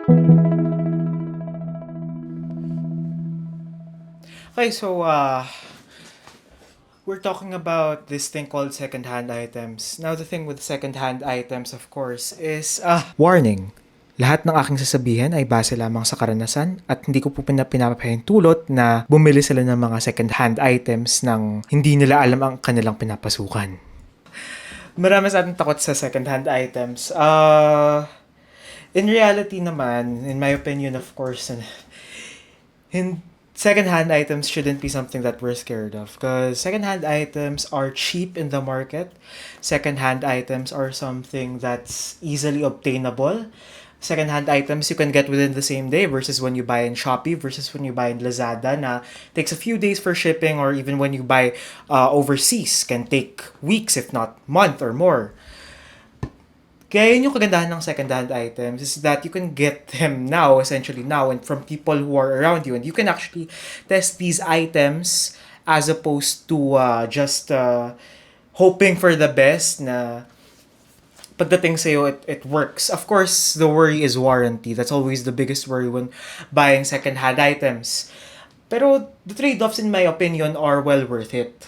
Okay, so we're talking about this thing called secondhand items. Now, the thing with secondhand items, of course, is warning. Lahat ng aking sasabihin ay base lamang sa karanasan at hindi ko po pinapahintulot na bumili sila ng mga secondhand items nang hindi nila alam ang kanilang pinapasukan. Marami sa atin takot sa secondhand items. In reality naman, in my opinion, of course, in secondhand items shouldn't be something that we're scared of because secondhand items are cheap in the market. Secondhand items are something that's easily obtainable. Secondhand items you can get within the same day versus when you buy in Shopee versus when you buy in Lazada na takes a few days for shipping, or even when you buy overseas can take weeks if not month or more. Kaya yun yung kagandahan ng second-hand items is that you can get them now, essentially now, and from people who are around you. And you can actually test these items as opposed to just hoping for the best na pagdating sa'yo, it works. Of course, the worry is warranty. That's always the biggest worry when buying second-hand items. Pero the trade-offs, in my opinion, are well worth it.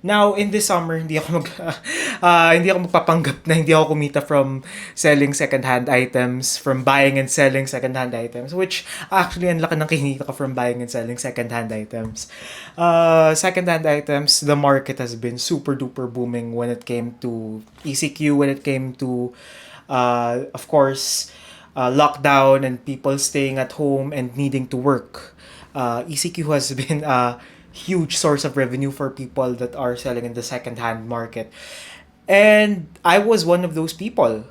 Now, in this summer, hindi ako magpapanggap na hindi ako kumita from selling second-hand items, from buying and selling second-hand items, which actually ang laki ng kinita ko from buying and selling second-hand items. Second-hand items, the market has been super duper booming when it came to ECQ, when it came to, of course, lockdown and people staying at home and needing to work. ECQ has been huge source of revenue for people that are selling in the second-hand market. And I was one of those people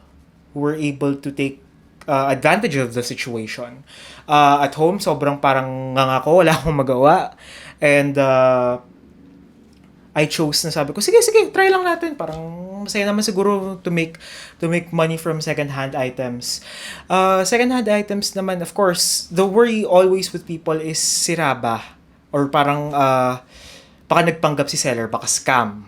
who were able to take advantage of the situation. At home, sobrang parang nga ko, wala akong magawa. And I chose na sabi ko, sige, try lang natin. Parang masaya naman siguro to make money from second-hand items. Second-hand items naman, of course, the worry always with people is sira ba? Or parang baka nagpanggap si seller, baka scam.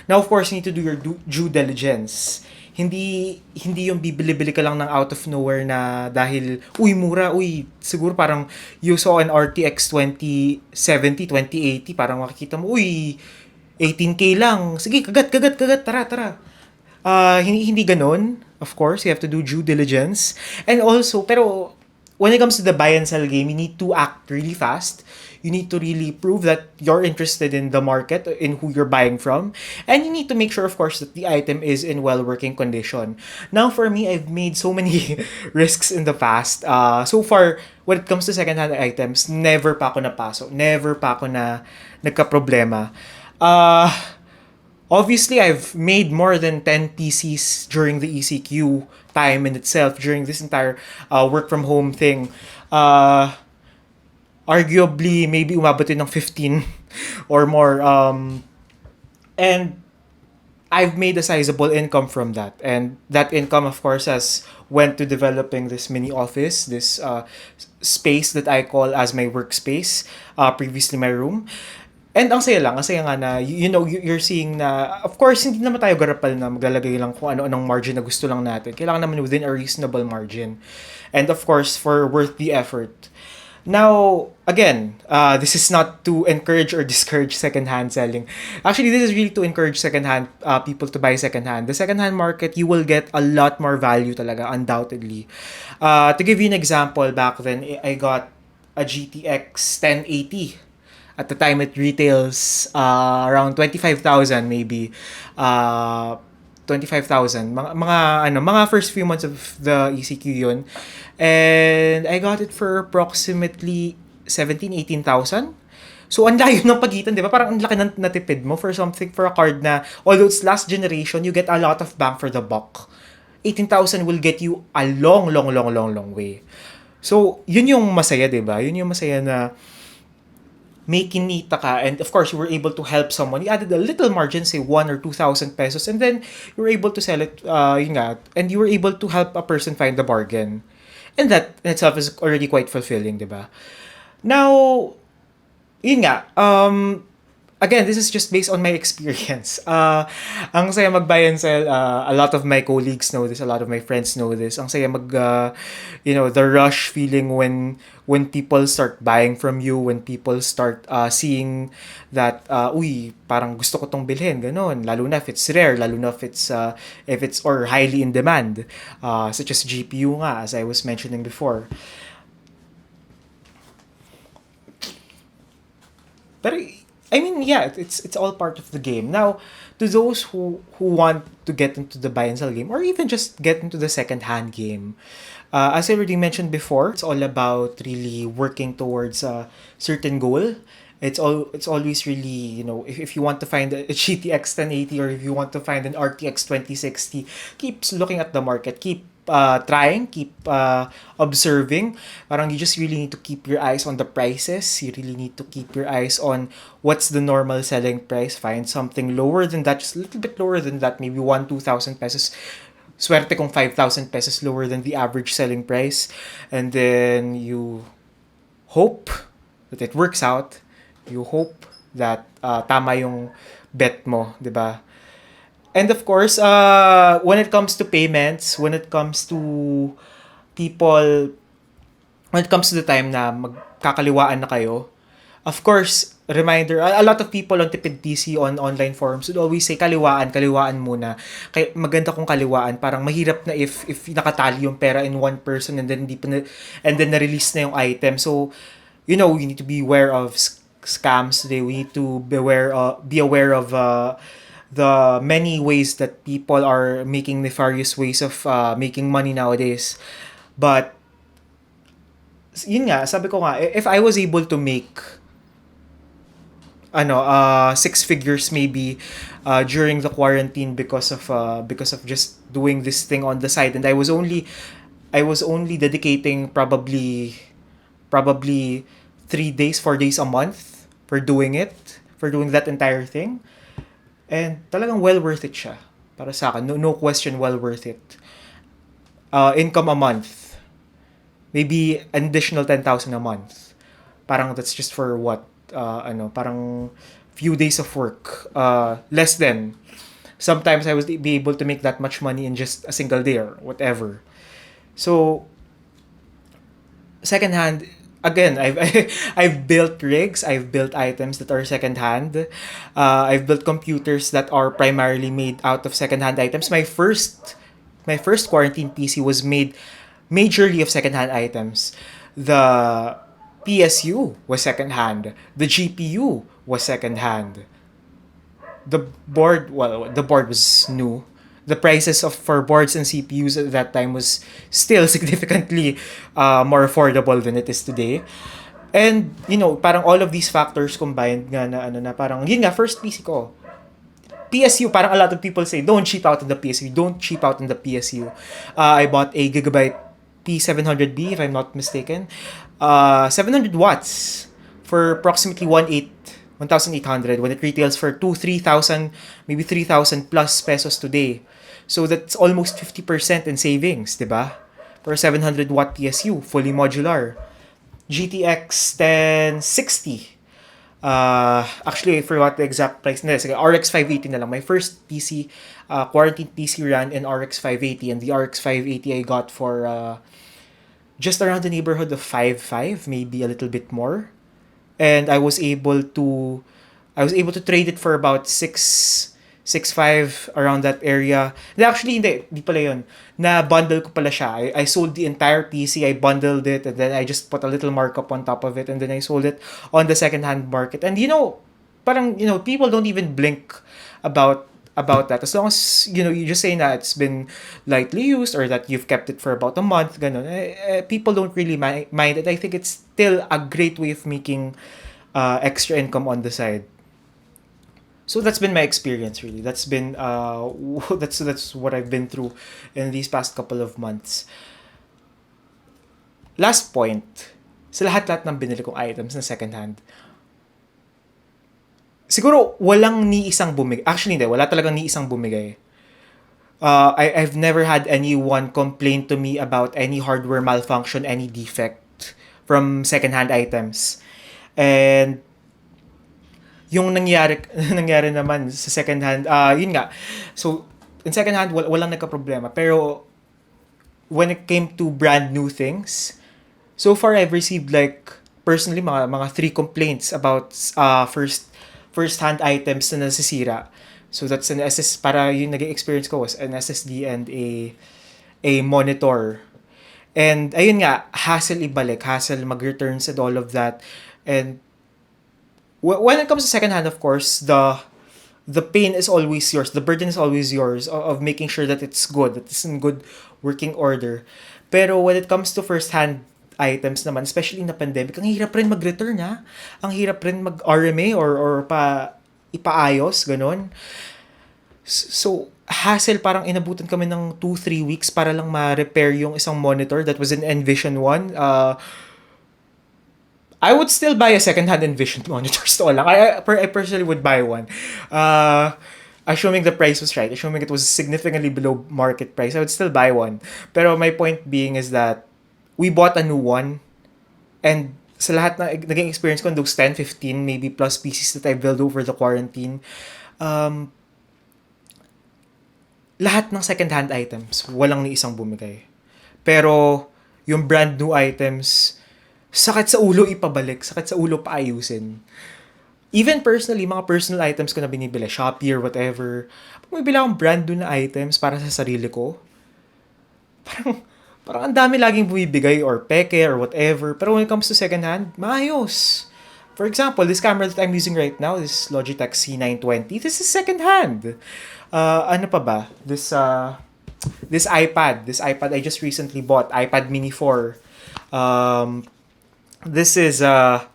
Now, of course, you need to do your due diligence. Hindi yung bibili-bili ka lang ng out of nowhere na dahil, uy, mura, uy, siguro parang you saw an RTX 2070, 2080, parang makikita mo, uy, 18K lang. Sige, kagat, tara. Hindi ganun. Of course, you have to do due diligence. And also, pero when it comes to the buy and sell game, you need to act really fast. You need to really prove that you're interested in the market, in who you're buying from. And you need to make sure, of course, that the item is in well-working condition. Now, for me, I've made so many risks in the past. So far, when it comes to second-hand items, never pa ako napasok. Never pa ako na nagka-problema. Obviously, I've made more than 10 PCs during the ECQ time in itself, during this entire work from home thing. Arguably, maybe umabot din ng 15 or more. And I've made a sizable income from that. And that income, of course, has went to developing this mini office, this space that I call as my workspace, previously my room. And ang saya nga na, you're seeing na, of course, hindi naman tayo garapal na maglalagay lang kung ano-anong margin na gusto lang natin. Kailangan naman within a reasonable margin. And of course, for worth the effort. Now, again, this is not to encourage or discourage secondhand selling. Actually, this is really to encourage secondhand people to buy secondhand. The secondhand market, you will get a lot more value talaga, undoubtedly. To give you an example, back then, I got a GTX 1080. At the time, it retails around 25,000 maybe. 25,000. Mga first few months of the ECQ yun. And I got it for approximately 18,000. So, ang layo ng pagitan, di ba? Parang ang laki ng natipid mo for something, for a card na, although it's last generation, you get a lot of bang for the buck. 18,000 will get you a long way. So, yun yung masaya, di ba? Yun yung masaya na may kinita ka, and of course, you were able to help someone. You added a little margin, say 1 or 2,000 pesos, and then you were able to sell it, and you were able to help a person find the bargain. And that in itself is already quite fulfilling, di ba? Now, again, this is just based on my experience. Ang saya mag-buy and sell. A lot of my colleagues know this. A lot of my friends know this. Ang saya the rush feeling when people start buying from you, when people start seeing that, uy, parang gusto ko tong bilhin, ganon. Lalo na if it's rare, lalo na if it's or highly in demand, such as GPU nga, as I was mentioning before. But I mean, yeah, it's all part of the game. Now, to those who want to get into the buy and sell game, or even just get into the second hand game, as I already mentioned before, it's all about really working towards a certain goal. It's always really, if you want to find a GTX 1080, or if you want to find an RTX 2060, keep looking at the market, keep trying, keep observing. Parang you just really need to keep your eyes on the prices. You really need to keep your eyes on what's the normal selling price. Find something lower than that, just a little bit lower than that, maybe 2,000 pesos. Swerte kung 5,000 pesos lower than the average selling price. And then you hope that it works out. You hope that tama yung bet mo, 'di ba? And of course, when it comes to payments, when it comes to people, when it comes to the time na magkakaliwaan na kayo, of course, reminder, a lot of people on Tipid PC, on online forums would always say, kaliwaan muna. Kaya maganda kung kaliwaan. Parang mahirap na if nakatali yung pera in one person and then and then na-release na yung item. So, we need to be aware of scams today. We need to be aware of the many ways that people are making nefarious ways of making money nowadays. But yun nga, sabi ko nga, if I was able to make six figures maybe during the quarantine because of just doing this thing on the side, and I was only dedicating probably 3 days, 4 days a month for doing that entire thing. And talagang well worth it siya. Para sa akin, no question, well worth it. Income a month. Maybe an additional 10,000 a month. Parang that's just for what? Parang few days of work. Less than. Sometimes I was be able to make that much money in just a single day or whatever. So, secondhand, again, I've built rigs, I've built items that are secondhand. I've built computers that are primarily made out of secondhand items. My first quarantine PC was made majorly of secondhand items. The PSU was secondhand. The GPU was secondhand. The board was new. The prices for boards and CPUs at that time was still significantly more affordable than it is today. And, parang all of these factors combined nga na parang, yun nga, first PC ko. PSU, parang a lot of people say, don't cheap out on the PSU. Don't cheap out on the PSU. I bought a Gigabyte P700B, if I'm not mistaken. 700 watts for approximately 1,800 when it retails for 3,000, maybe 3,000 plus pesos today. So that's almost 50% in savings, diba? For a 700 watt PSU, fully modular. GTX 1060. Actually, I forgot the exact price. Sige, RX 580 na lang. My first PC, quarantine PC ran in RX 580, and the RX 580 I got for just around the neighborhood of 5.5, maybe a little bit more. And I was able to trade it for about 6.5 around that area. And actually, hindi pala yun. Na-bundle ko pala siya. I sold the entire PC, I bundled it, and then I just put a little markup on top of it, and then I sold it on the second-hand market. And parang, people don't even blink about that. As long as, you just say na it's been lightly used or that you've kept it for about a month, ganun, people don't really mind it. I think it's still a great way of making extra income on the side. So that's been my experience, really. That's been that's what I've been through in these past couple of months. Last point, sa lahat-lahat ng binili kong items na secondhand, siguro walang ni isang bumigay. Actually, hindi. Wala talagang ni isang bumigay. I've never had anyone complain to me about any hardware malfunction, any defect from secondhand items. And Yung nangyari, nangyari naman sa second hand, yun nga. So, in second hand, walang nagka-problema. Pero, when it came to brand new things, so far I've received like, personally, mga three complaints about first hand items na nasisira. So that's an SS, para yung naging experience ko was an SSD and a monitor. And ayun nga, hassle ibalik, hassle mag-returns and all of that. And when it comes to second hand, of course, the pain is always yours. The burden is always yours of making sure that it's good, that it's in good working order. Pero when it comes to first-hand items naman, especially in the pandemic, ang hirap rin mag-return ha. Ang hirap rin mag-RMA or ipaayos, ganun. So, hassle, parang inabutan kami ng 2-3 weeks para lang ma-repair yung isang monitor that was an Envision one. I would still buy a second-hand Envision monitor. So lang. I personally would buy one. Assuming the price was right, assuming it was significantly below market price, I would still buy one. Pero my point being is that we bought a new one, and sa lahat na naging experience ko in those 10, 15, maybe plus pieces that I built over the quarantine, um, lahat ng second-hand items, walang ni isang bumigay. Pero, yung brand new items, sakit sa ulo ipabalik, sakit sa ulo paayusin. Even personally, mga personal items ko na binibili, Shopee or whatever, pag may bila akong brand new na items para sa sarili ko, parang, parang ang dami laging bumibigay or peke or whatever. Pero when it comes to second hand, maayos. For example, this camera that I'm using right now, this Logitech C920, this is second hand. Ano pa ba? This iPad I just recently bought, iPad Mini 4. This is wow,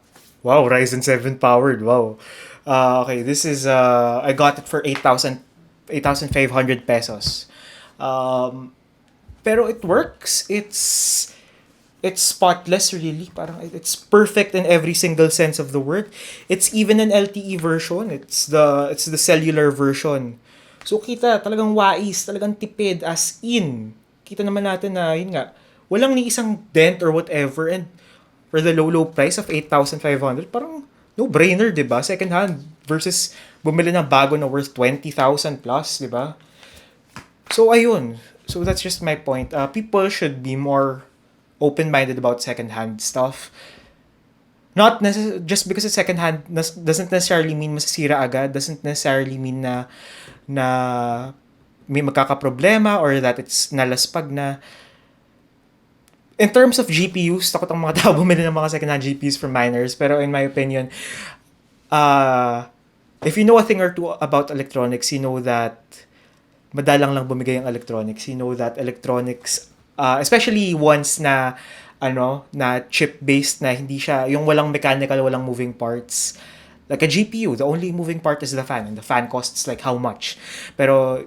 Ryzen 7 powered. Wow. Okay, this is I got it for 8,500 pesos. Pero it works. It's spotless really. Parang it's perfect in every single sense of the word. It's even an LTE version. It's the cellular version. So kita talagang wais, talagang tipid as in. Kita naman natin na yun nga, walang ni isang dent or whatever, and for the low price of 8,500, parang no-brainer, 'di ba? Second hand versus bumili ng bago na worth 20,000 plus, 'di ba? So ayun. So that's just my point. People should be more open-minded about second-hand stuff. Not just because it's second-hand doesn't necessarily mean masisira agad, doesn't necessarily mean na may magkakaproblema or that it's nalaspag na. In terms of GPUs, takot ang mga tao bumili ng mga second-hand GPUs from miners. Pero in my opinion, if you know a thing or two about electronics, you know that madalang lang bumigay ang electronics. You know that electronics, especially ones na na chip-based, na hindi siya, yung walang mechanical, walang moving parts. Like a GPU, the only moving part is the fan. And the fan costs like how much? Pero,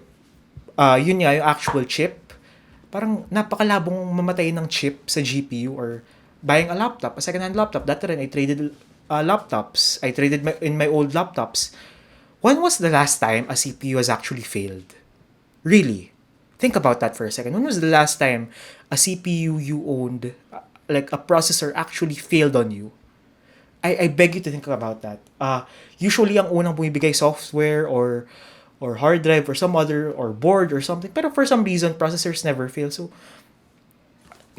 yun nga, yung actual chip, parang napakalabong mamatay ng chip sa GPU or buying a laptop, a second-hand laptop. Dati rin, I traded laptops. I traded in my old laptops. When was the last time a CPU has actually failed? Really? Think about that for a second. When was the last time a CPU you owned, like a processor, actually failed on you? I beg you to think about that. Usually, ang unang bumibigay software or hard drive or some other, or board or something. Pero for some reason, processors never fail. So,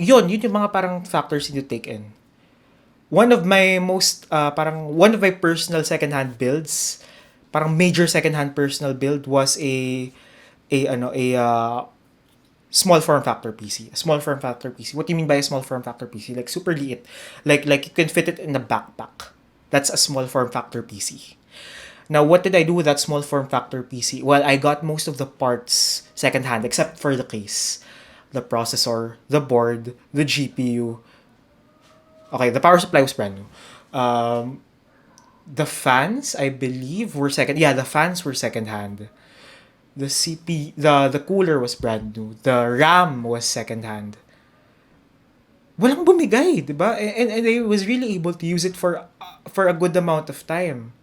yun yung mga parang factors you need to take in. One of my personal second-hand builds, parang major second-hand personal build was a small form factor PC. A small form factor PC. What do you mean by a small form factor PC? Like super liit. Like you can fit it in a backpack. That's a small form factor PC. Now, what did I do with that small form factor PC? Well, I got most of the parts secondhand except for the case, the processor, the board, the GPU. Okay, the power supply was brand new. The fans, I believe, were second. Yeah, the fans were secondhand. The cooler was brand new. The RAM was secondhand. Walang bumigay, 'di ba? And I was really able to use it for a good amount of time.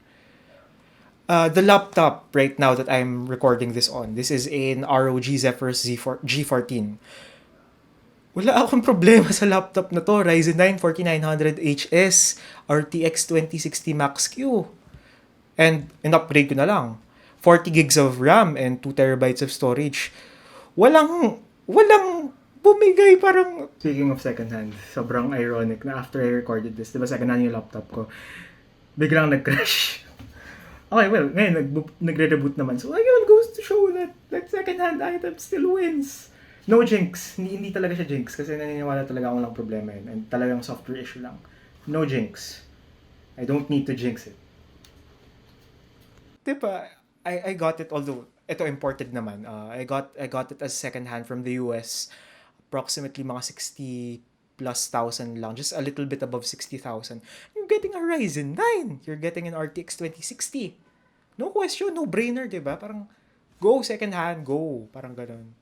The laptop right now that I'm recording this on, this is an ROG Zephyrus G14. Wala akong problema sa laptop na to. Ryzen 9 4900HS RTX 2060 Max Q. And in-upgrade ko na lang. 40 gigs of RAM and 2 terabytes of storage. Walang bumigay parang... Speaking of secondhand, sobrang ironic na after I recorded this, diba secondhand yung laptop ko, biglang nag-crash. Okay, well, ngayon nagre-reboot naman. So, ayun, goes to show that second-hand item still wins. No jinx. Hindi talaga siya jinx kasi naniniwala talaga akong lang problema yun. And talagang software issue lang. No jinx. I don't need to jinx it. Diba, I got it, although ito imported naman. I got it as second-hand from the US. Approximately mga 60 plus thousand lang, just a little bit above 60,000. You're getting a Ryzen 9. You're getting an RTX 2060. No question, no brainer, 'di ba? Parang go second hand, go, parang ganoon.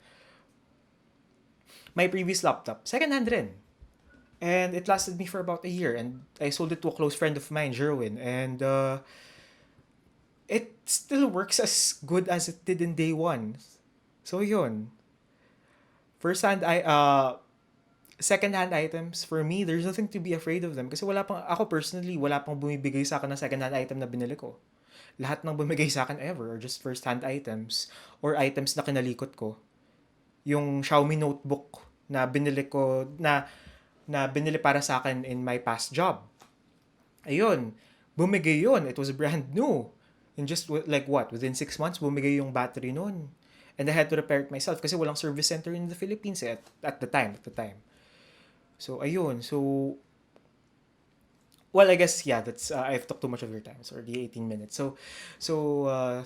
My previous laptop, second hand rin. And it lasted me for about a year and I sold it to a close friend of mine, Jerwin, and it still works as good as it did in day one. So yun. First hand second-hand items, for me, there's nothing to be afraid of them. Kasi ako personally, wala pang bumibigay sa akin ng second-hand item na binili ko. Lahat ng bumigay sa akin ever are just first-hand items or items na kinalikot ko. Yung Xiaomi notebook na binili ko, na binili para sa akin in my past job. Ayun, bumigay yun. It was brand new. In just within 6 months, bumigay yung battery nun. And I had to repair it myself kasi walang service center in the Philippines at the time. So, ayun. So, well, I guess, yeah, that's, I've talked too much of your time. It's already 18 minutes. So,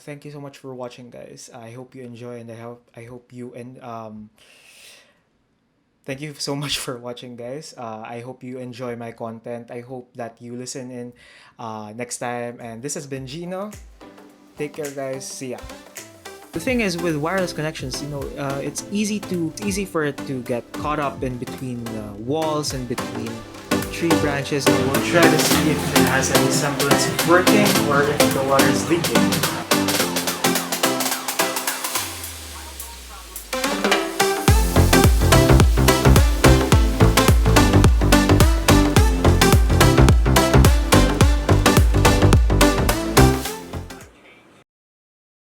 thank you so much for watching, guys. I hope you enjoy and I hope you, and, thank you so much for watching, guys. I hope you enjoy my content. I hope that you listen in next time. And this has been Gino. Take care, guys. See ya. The thing is with wireless connections, it's easy for it to get caught up in between walls and between tree branches. And we'll try to see if it has any semblance of working or if the water is leaking.